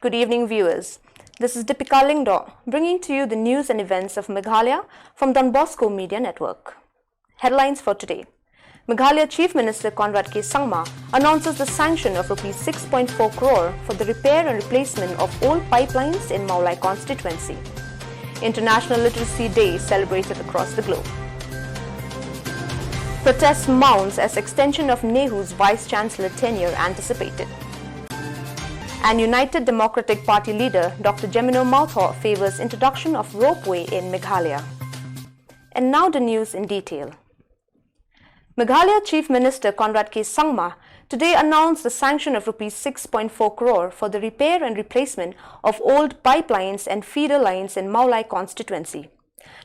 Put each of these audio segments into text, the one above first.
Good evening, viewers. This is Deepika Lingdo, bringing to you the news and events of Meghalaya from the Bosco Media Network. Headlines for today. Meghalaya Chief Minister Conrad K. Sangma announces the sanction of Rs 6.4 crore for the repair and replacement of old pipelines in Meghalaya constituency. International Literacy Day celebrated across the globe. Protest mounts as extension of NEHU's Vice-Chancellor tenure anticipated. And United Democratic Party leader Dr. Jemino Mautho favours introduction of Ropeway in Meghalaya. And now the news in detail. Meghalaya Chief Minister Conrad K. Sangma today announced the sanction of Rs 6.4 crore for the repair and replacement of old pipelines and feeder lines in Meghalaya constituency.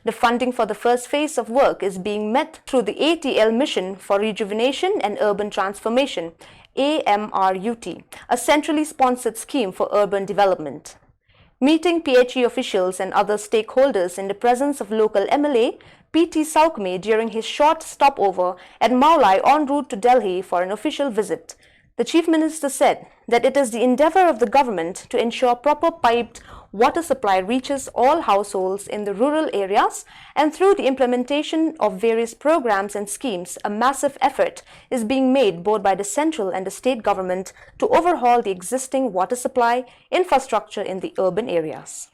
The funding for the first phase of work is being met through the ATL Mission for Rejuvenation and Urban Transformation, AMRUT, a centrally sponsored scheme for urban development. Meeting PHE officials and other stakeholders in the presence of local MLA, PT Sangma during his short stopover at Meghalaya en route to Delhi for an official visit, the Chief Minister said that it is the endeavour of the government to ensure proper piped water supply reaches all households in the rural areas, and through the implementation of various programs and schemes, a massive effort is being made both by the central and the state government to overhaul the existing water supply infrastructure in the urban areas.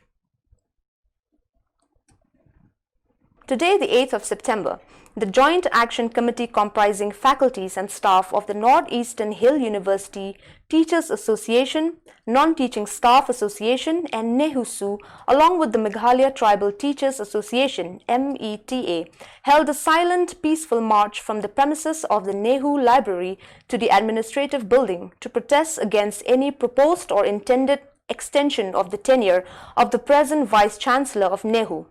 Today, the 8th of September, the Joint Action Committee comprising faculties and staff of the Northeastern Hill University Teachers Association, Non-Teaching Staff Association and NEHU, along with the Meghalaya Tribal Teachers Association, META, held a silent, peaceful march from the premises of the NEHU Library to the administrative building to protest against any proposed or intended extension of the tenure of the present Vice-Chancellor of NEHU.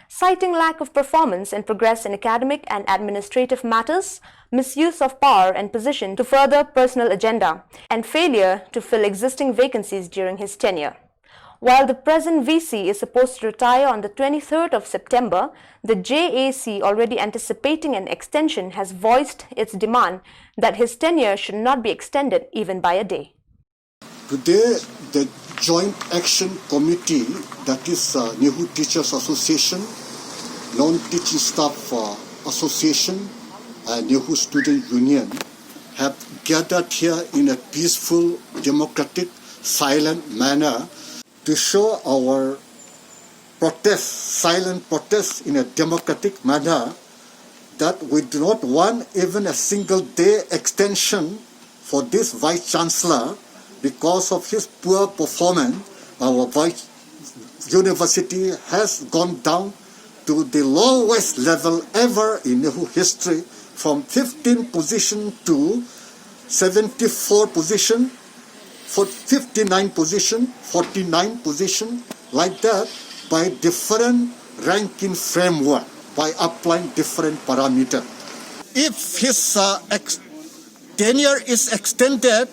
Citing lack of performance and progress in academic and administrative matters, misuse of power and position to further personal agenda, and failure to fill existing vacancies during his tenure. While the present VC is supposed to retire on the 23rd of September, the JAC, already anticipating an extension, has voiced its demand that his tenure should not be extended even by a day. Today, the Joint Action Committee, that is NEHU Teachers Association, Non-Teaching Staff Association, and NEHU Student Union, have gathered here in a peaceful, democratic, silent manner to show our protest, silent protest in a democratic manner, that we do not want even a single day extension for this Vice-Chancellor. Because of his poor performance, our university has gone down to the lowest level ever in NEHU history, from 15 position to 74 position, 59 position, 49 position, like that, by different ranking framework, by applying different parameters. If his tenure is extended,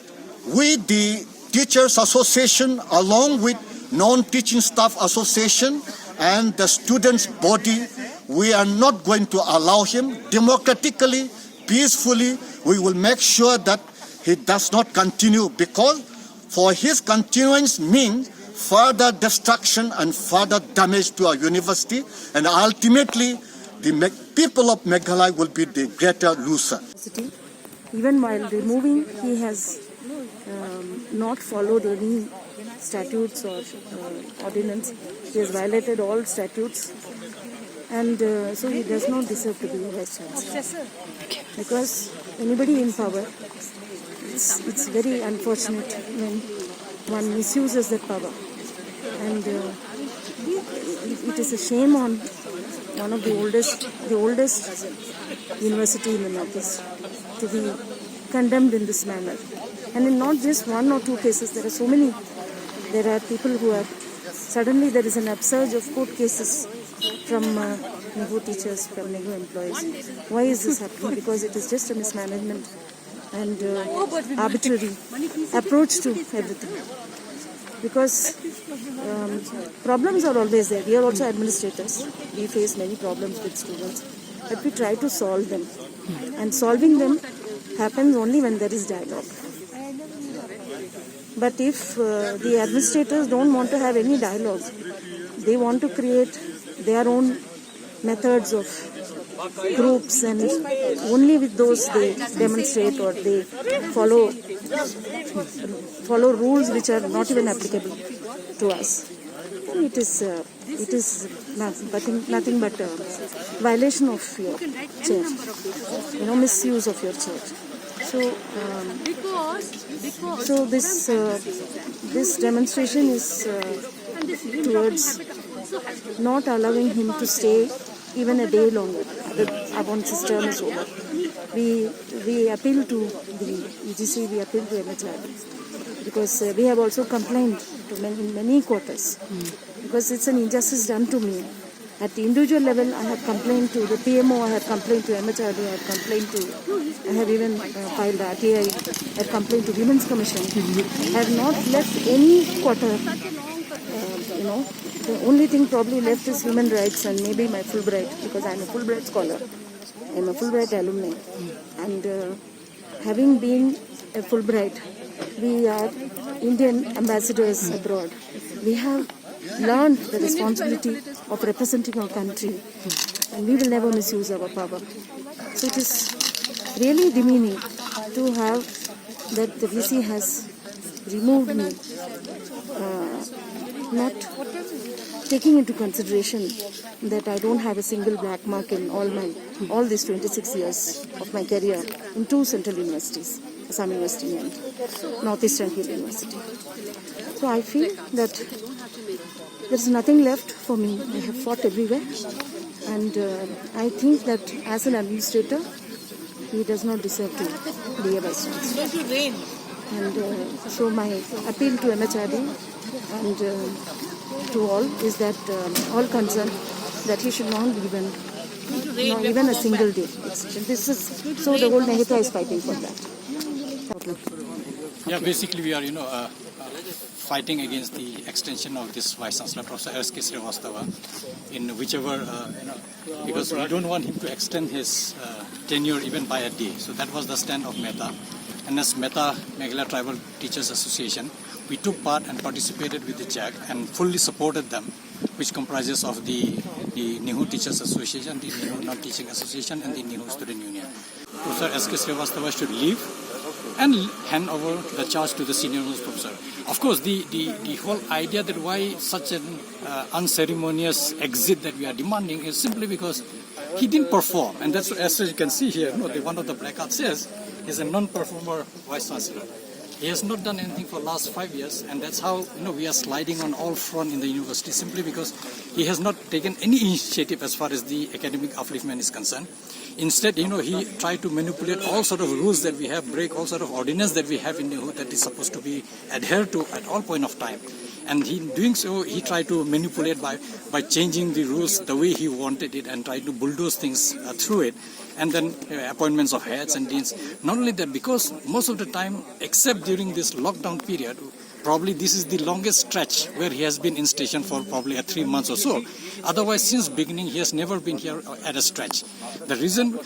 we, the Teachers Association, along with Non-Teaching Staff Association and the students' body, we are not going to allow him. Democratically, peacefully, we will make sure that he does not continue, because for his continuance means further destruction and further damage to our university, and ultimately the people of Meghalaya will be the greater loser. Even while removing, he has not followed any statutes or ordinance. He has violated all statutes, and so he does not deserve to be Vice Chancellor. Because anybody in power, it's very unfortunate when one misuses that power, and it is a shame on one of the oldest university in the Northeast to be condemned in this manner. And in not just one or two cases, there are so many. There are people who are, suddenly there is an upsurge of court cases from NEHU teachers, from NEHU employees. Why is this happening? Because it is just a mismanagement and arbitrary approach to everything. Because problems are always there. We are also administrators. We face many problems with students, but we try to solve them. And solving them happens only when there is dialogue. But if the administrators don't want to have any dialogue, they want to create their own methods of groups, and only with those they demonstrate or they follow rules which are not even applicable to us. And it is nothing but violation of your church, misuse of your church. So this demonstration is towards not allowing him to stay even a day longer once his term is over. We appeal to the UGC, we appeal to MHRD, because we have also complained to many quarters, because it's an injustice done to me. At the individual level, I have complained to the PMO, I have complained to MHRD, I have even filed RTI, I have complained to Women's Commission. I have not left any quarter, The only thing probably left is human rights and maybe my Fulbright, because I'm a Fulbright scholar. I'm a Fulbright alumni. And having been a Fulbright, we are Indian ambassadors abroad. We have learned the responsibility of representing our country, and we will never misuse our power. So it is really demeaning to have that the VC has removed me, not taking into consideration that I don't have a single black mark in all these 26 years of my career in two central universities, Assam University and Northeastern Hill University. So I feel that there's nothing left for me. I have fought everywhere, and I think that as an administrator, he does not deserve to be a vice chancellor. And so my appeal to MHRD and to all is that all concerned that he should not be even a single day extension. This is so the whole NEHU is fighting for that. Yeah, basically we are fighting against the extension of this Vice Chancellor, Professor S.K. Srivastava, in whichever, because we don't want him to extend his tenure even by a day. So that was the stand of META. And as META, Meghalaya Tribal Teachers Association, we took part and participated with the JAG and fully supported them, which comprises of the NEHU Teachers Association, the NEHU Non-Teaching Association, and the NEHU Student Union. Professor S.K. Srivastava should leave and hand over the charge to the senior most professor. Of course, the whole idea that why such an unceremonious exit that we are demanding is simply because he didn't perform. And that's, as you can see here, one of the placards says he's a non-performer Vice Chancellor. He has not done anything for the last 5 years, and that's how we are sliding on all fronts in the university, simply because he has not taken any initiative as far as the academic upliftment is concerned. Instead, he tried to manipulate all sort of rules that we have, break all sort of ordinance that we have in NEHU that is supposed to be adhered to at all point of time. And in doing so, he tried to manipulate by changing the rules the way he wanted it and tried to bulldoze things through it. And then appointments of heads and deans. Not only that, because most of the time, except during this lockdown period, probably this is the longest stretch where he has been in station for probably 3 months or so. Otherwise, since beginning, he has never been here at a stretch. The reason,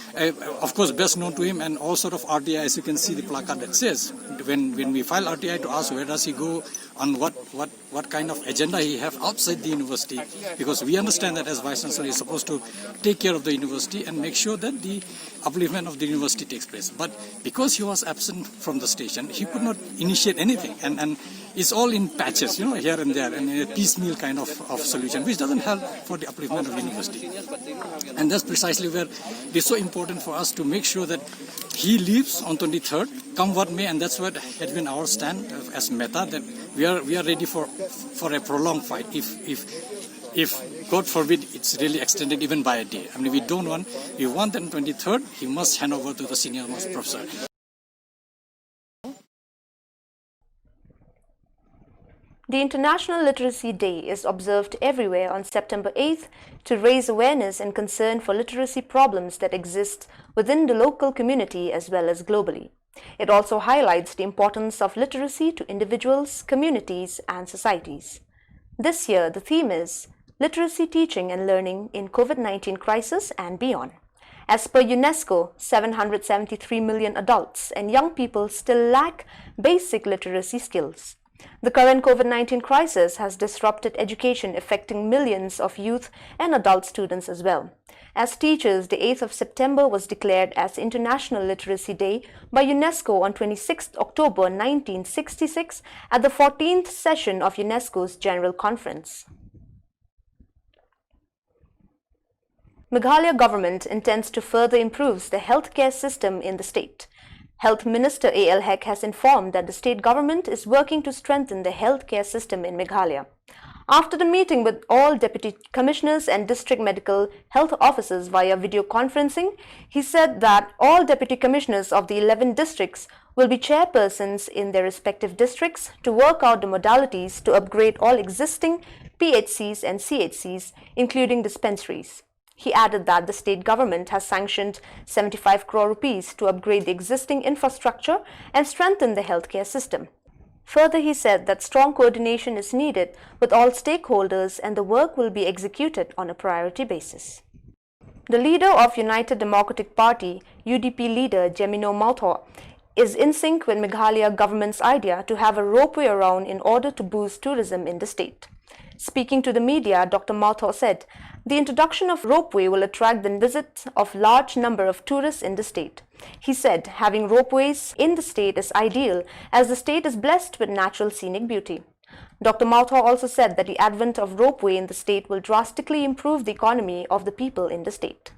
of course, best known to him and all sort of RTI, as you can see the placard that says, when we file RTI to ask where does he go, on what kind of agenda he have outside the university, because we understand that as Vice Chancellor he is supposed to take care of the university and make sure that the upliftment of the university takes place. But because he was absent from the station, he could not initiate anything, and it's all in patches, here and there, and a piecemeal kind of solution, which doesn't help for the upliftment of the university. And that's precisely where it is so important for us to make sure that he leaves on 23rd, come what may, and that's what has been our stand as META, that we are ready for a prolonged fight. If God forbid it's really extended even by a day. I mean, we want that on 23rd, he must hand over to the senior most professor. The International Literacy Day is observed everywhere on September 8th to raise awareness and concern for literacy problems that exist within the local community as well as globally. It also highlights the importance of literacy to individuals, communities, and societies. This year, the theme is Literacy Teaching and Learning in COVID-19 Crisis and Beyond. As per UNESCO, 773 million adults and young people still lack basic literacy skills. The current COVID-19 crisis has disrupted education, affecting millions of youth and adult students as well. As teachers, the 8th of September was declared as International Literacy Day by UNESCO on 26 October 1966 at the 14th session of UNESCO's General Conference. Meghalaya government intends to further improve the healthcare system in the state. Health Minister A.L. Hek has informed that the state government is working to strengthen the healthcare system in Meghalaya. After the meeting with all deputy commissioners and district medical health officers via video conferencing, he said that all deputy commissioners of the 11 districts will be chairpersons in their respective districts to work out the modalities to upgrade all existing PHCs and CHCs, including dispensaries. He added that the state government has sanctioned 75 crore rupees to upgrade the existing infrastructure and strengthen the healthcare system. Further, he said that strong coordination is needed with all stakeholders and the work will be executed on a priority basis. The leader of United Democratic Party, UDP leader Jemino Mautho, is in sync with Meghalaya government's idea to have a ropeway around in order to boost tourism in the state. Speaking to the media, Dr. Mautho said, the introduction of ropeway will attract the visit of large number of tourists in the state. He said having ropeways in the state is ideal as the state is blessed with natural scenic beauty. Dr. Mautho also said that the advent of ropeway in the state will drastically improve the economy of the people in the state.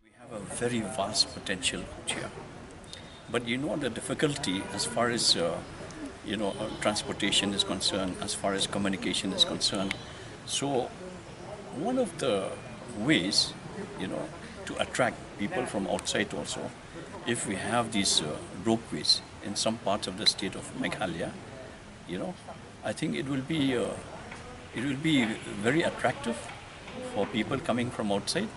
We have a very vast potential here. But the difficulty as far as transportation is concerned, as far as communication is concerned. So one of the ways, to attract people from outside also, if we have these ropeways in some parts of the state of Meghalaya, I think it will be very attractive for people coming from outside,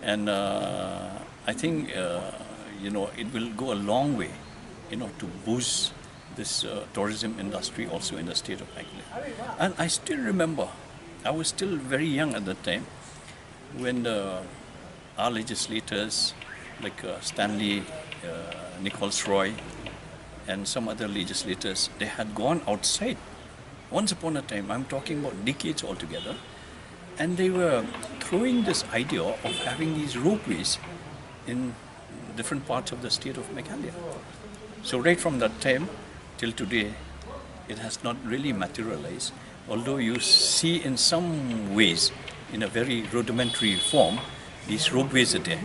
and I think it will go a long way, to boost this tourism industry also in the state of Meghalaya. And I still remember, I was still very young at that time, when our legislators like Stanley Nichols Roy and some other legislators, they had gone outside. Once upon a time, I'm talking about decades altogether, and they were throwing this idea of having these ropeways in different parts of the state of Meghalaya. So right from that time till today, it has not really materialized, although you see in some ways, in a very rudimentary form, these roadways are there,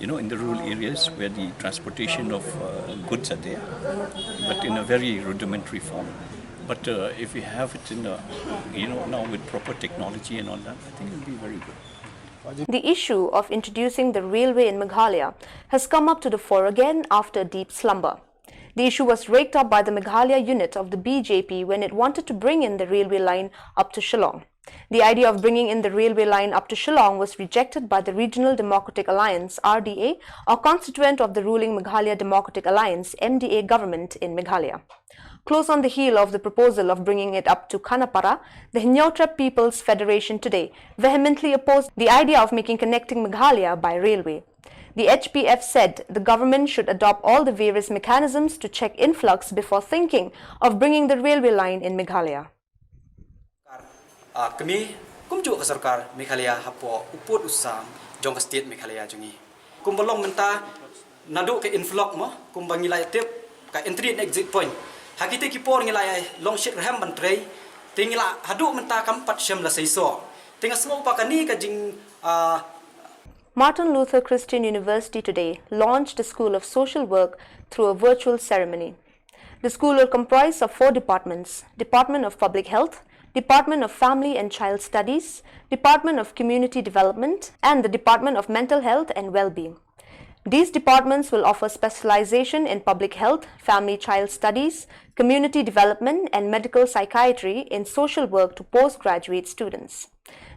in the rural areas where the transportation of goods are there, but in a very rudimentary form. But if we have it in now with proper technology and all that, I think it will be very good. The issue of introducing the railway in Meghalaya has come up to the fore again after a deep slumber. The issue was raked up by the Meghalaya unit of the BJP when it wanted to bring in the railway line up to Shillong. The idea of bringing in the railway line up to Shillong was rejected by the Regional Democratic Alliance (RDA), or constituent of the ruling Meghalaya Democratic Alliance (MDA) government in Meghalaya. Close on the heel of the proposal of bringing it up to Khanapara, the Hinyotra People's Federation today vehemently opposed the idea of making connecting Meghalaya by railway. The HPF said the government should adopt all the various mechanisms to check influx before thinking of bringing the railway line in Meghalaya. Kami kumjuk ke sarkar Meghalaya hapo uput usam jong state Meghalaya jungi. Kumbalong menta naduk ke influx mo kumbangi lay tip ka entry and exit point. Hakite kipor ngilay long shit raham bantray tingila haduk menta kampat syam la saiso. Tingas mo pa kani ka jing Martin Luther Christian University today launched a School of Social Work through a virtual ceremony. The school will comprise of 4 departments: Department of Public Health, Department of Family and Child Studies, Department of Community Development, and the Department of Mental Health and Well-being. These departments will offer specialization in public health, family child studies, community development, and medical psychiatry in social work to postgraduate students.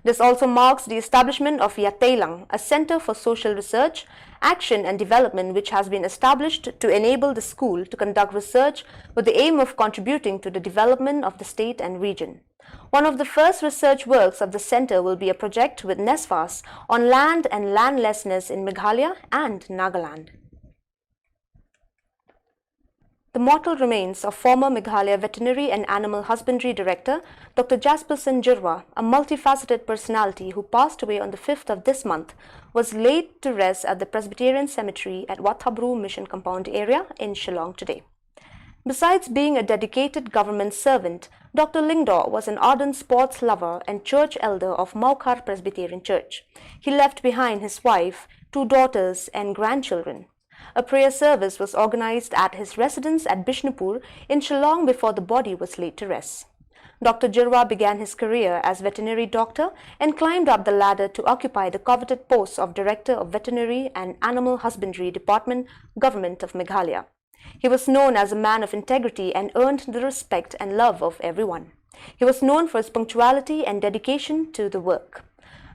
This also marks the establishment of Yatailang, a Center for Social Research, Action and Development which has been established to enable the school to conduct research with the aim of contributing to the development of the state and region. One of the first research works of the center will be a project with NESFAS on land and landlessness in Meghalaya and Nagaland. The mortal remains of former Meghalaya Veterinary and Animal Husbandry Director Dr. Jasper Sanjirwa, a multifaceted personality who passed away on the 5th of this month, was laid to rest at the Presbyterian Cemetery at Wathabru Mission Compound area in Shillong today. Besides being a dedicated government servant, Dr. Lingdaw was an ardent sports lover and church elder of Maukar Presbyterian Church. He left behind his wife, 2 daughters and grandchildren. A prayer service was organized at his residence at Bishnupur in Shillong before the body was laid to rest. Dr. Jirwa began his career as veterinary doctor and climbed up the ladder to occupy the coveted post of Director of Veterinary and Animal Husbandry Department, Government of Meghalaya. He was known as a man of integrity and earned the respect and love of everyone. He was known for his punctuality and dedication to the work.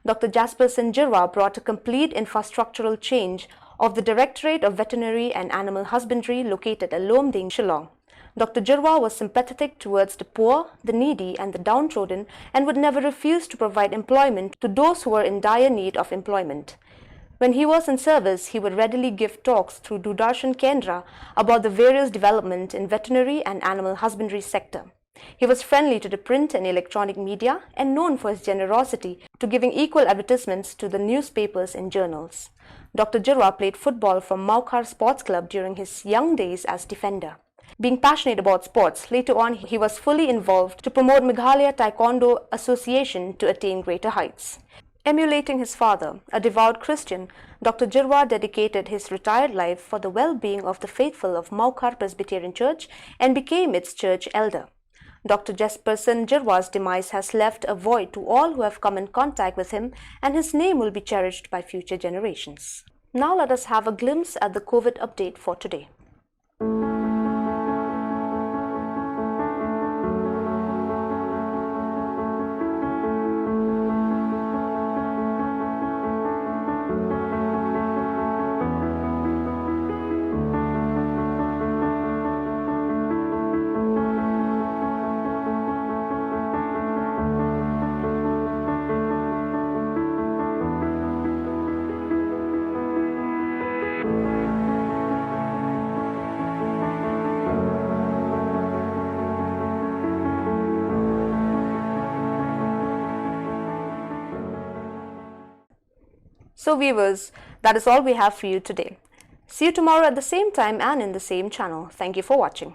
Dr. Jasper Sanjirwa brought a complete infrastructural change of the Directorate of Veterinary and Animal Husbandry located at Lomding, Shillong. Dr. Jirwa was sympathetic towards the poor, the needy and the downtrodden and would never refuse to provide employment to those who were in dire need of employment. When he was in service, he would readily give talks through Dudarshan Kendra about the various development in veterinary and animal husbandry sector. He was friendly to the print and electronic media and known for his generosity to giving equal advertisements to the newspapers and journals. Dr. Jirwa played football for Maukar Sports Club during his young days as defender. Being passionate about sports, later on he was fully involved to promote Meghalaya Taekwondo Association to attain greater heights. Emulating his father, a devout Christian, Dr. Jirwa dedicated his retired life for the well-being of the faithful of Maukar Presbyterian Church and became its church elder. Dr. Jasper Sanjirwa's demise has left a void to all who have come in contact with him, and his name will be cherished by future generations. Now let us have a glimpse at the COVID update for today. So viewers, that is all we have for you today. See you tomorrow at the same time and in the same channel. Thank you for watching.